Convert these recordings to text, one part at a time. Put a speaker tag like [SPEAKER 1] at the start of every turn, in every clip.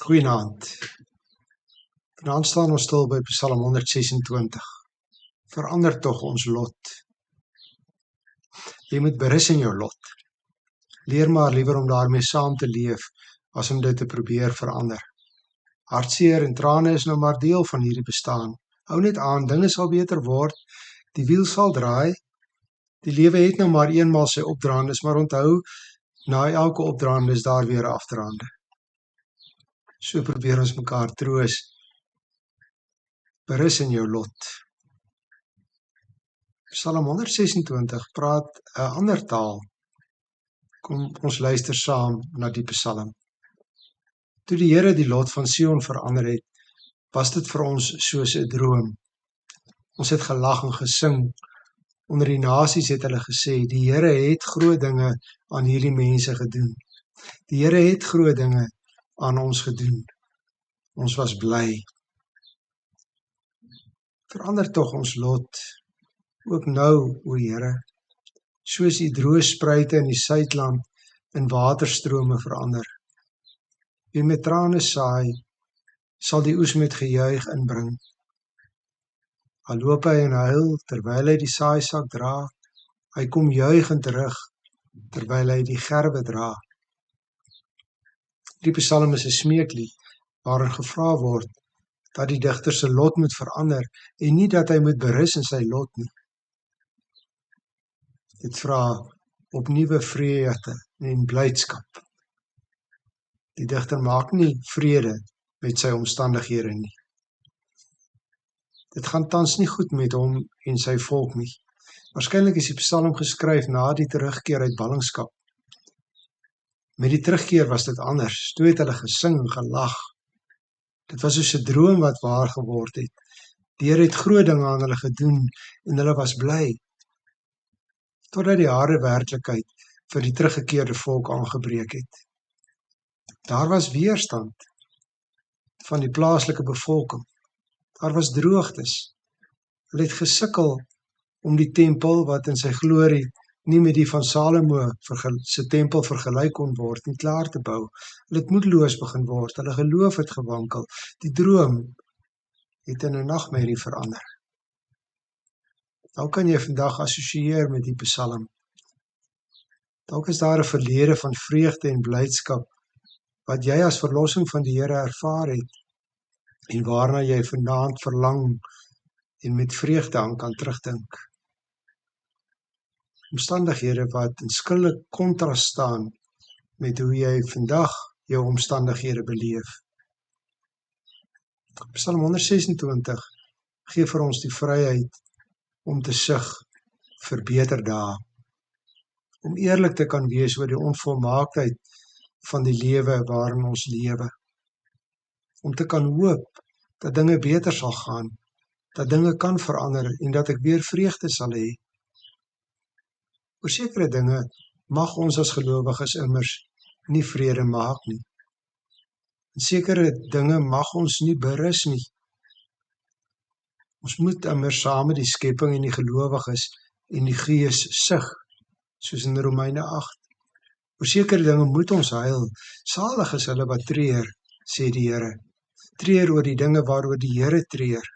[SPEAKER 1] Goeienaand. Vanaand staan ons stil by Psalm 126. Verander tog ons lot. Jy moet berus in jou lot. Leer maar liewer om daarmee saam te leef, as om dit te probeer verander. Hartseer en trane is nou maar deel van hierdie bestaan. Hou net aan, dinge sal beter word, die wiel sal draai. Die lewe het nou maar eenmaal sy opdraandes, maar onthou, na elke opdraande is daar weer 'n afdraande. So probeer ons mekaar troos. Berus in jou lot. Psalm 126 praat 'n ander taal. Kom ons luister saam na die psalm. Toe die Here die lot van Sion verander het, was dit vir ons soos 'n droom. Ons het gelag en gesing. Onder die nasies het hulle gesê, die Here het groot dinge aan hierdie mense gedoen. Die Here het groot dinge aan ons gedoen. Ons was bly. Verander tog ons lot, ook nou, o Here, soos die droë spruite in die suidland in waterstrome verander. Wie met trane saai, sal die oes met gejuig inbring. Al loop hy en huil, terwyl hy die saaisak dra, hy kom juigend terug, terwyl hy die gerwe dra. Die psalm is 'n smeeklied, waarin gevra word, dat die digter se lot moet verander, en nie dat hy moet berus in sy lot nie. Dit vra op nuwe vreugde en blydskap. Die digter maak nie vrede met sy omstandighede nie. Dit gaan tans nie goed met hom en sy volk nie. Waarskynlik is die psalm geskryf na die terugkeer uit ballingskap. Met die terugkeer was dit anders. Toe het hulle gesing en gelag. Dit was soos 'n droom wat waar geword het. Die Here het groot dinge aan hulle gedoen en hulle was bly. Totdat die harde werklikheid vir die teruggekeerde volk aangebreek het. Daar was weerstand van die plaaslike bevolking. Daar was droogtes. Hulle het gesukkel om die tempel wat in sy glorie nie met die van Salomo se tempel vergelyk kon word nie, klaar te bou. Hulle het moedeloos begin word, hulle geloof het gewankel. Die droom het in 'n nagmerrie verander. Dalk kan jy vandag assosieer met die psalm. Dalk is daar 'n verlede van vreugde en blydskap wat jy as verlossing van die Here ervaar het en waarna jy vanaand verlang en met vreugde aan kan terugdink. Omstandighede wat in skille kontras staan met hoe jy vandag jou omstandighede beleef. Psalm 126 gee vir ons die vryheid om te sug vir beter dae. Om eerlik te kan wees oor die onvolmaaktheid van die lewe waarin ons lewe. Om te kan hoop dat dinge beter sal gaan, dat dinge kan verander en dat ek weer vreugde sal hê. Oor sekere dinge mag ons as gelowiges immers nie vrede maak nie. En sekere dinge mag ons nie berus nie. Ons moet immers saam met die skepping en die gelowiges en die Gees sug, soos in Romeine 8. Oor sekere dinge moet ons huil. Salig is hulle wat treur, sê die Here. Treur oor die dinge waaroor die Here treur.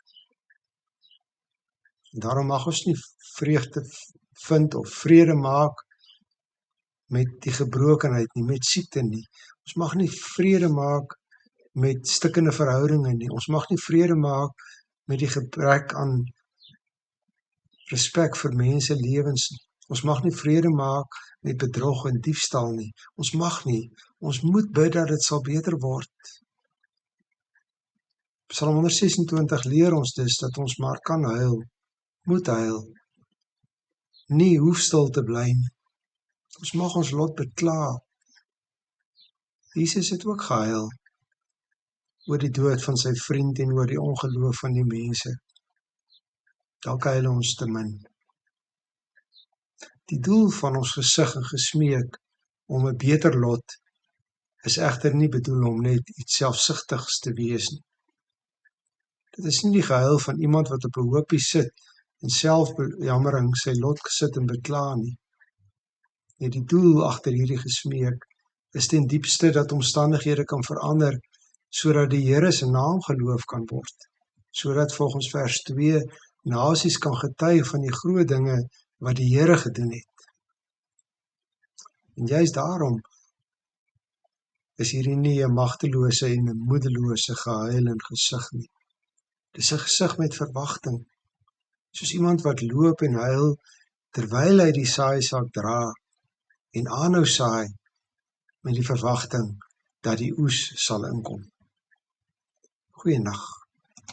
[SPEAKER 1] En daarom mag ons nie vreugde vind of vrede maak met die gebrokenheid nie, met siekte nie. Ons mag nie vrede maak met stikkende verhoudinge nie. Ons mag nie vrede maak met die gebrek aan respek vir mense lewens nie. Ons mag nie vrede maak met bedrog en diefstal nie. Ons mag nie. Ons moet bid dat dit sal beter word. Psalm 126 leer ons dus dat ons maar kan huil, moet huil, nie hoef stil te bly nie. Ons mag ons lot bekla. Jesus het ook gehuil oor die dood van sy vriend en oor die ongeloof van die mense. Dalk huil ons te min. Die doel van ons gesug en gesmeek om 'n beter lot is egter nie bedoel om net iets selfsugtigs te wees nie. Dit is nie die gehuil van iemand wat op 'n hoopie sit en selfbejammering sy lot gesit en bekla nie. Die doel agter hierdie gesmeek is ten diepste dat omstandighede kan verander sodat die Here se naam geloof kan word, sodat volgens vers 2 nasies kan getuig van die groot dinge wat die Here gedoen het. En juist daarom is hierdie nie 'n magtelose en 'n moedelose gehuil en gesig nie. Dis 'n gesig met verwagting, soos iemand wat loop en huil terwyl hy die saaisak dra en aanhou saai met die verwagting dat die oes sal inkom. Goeienaand.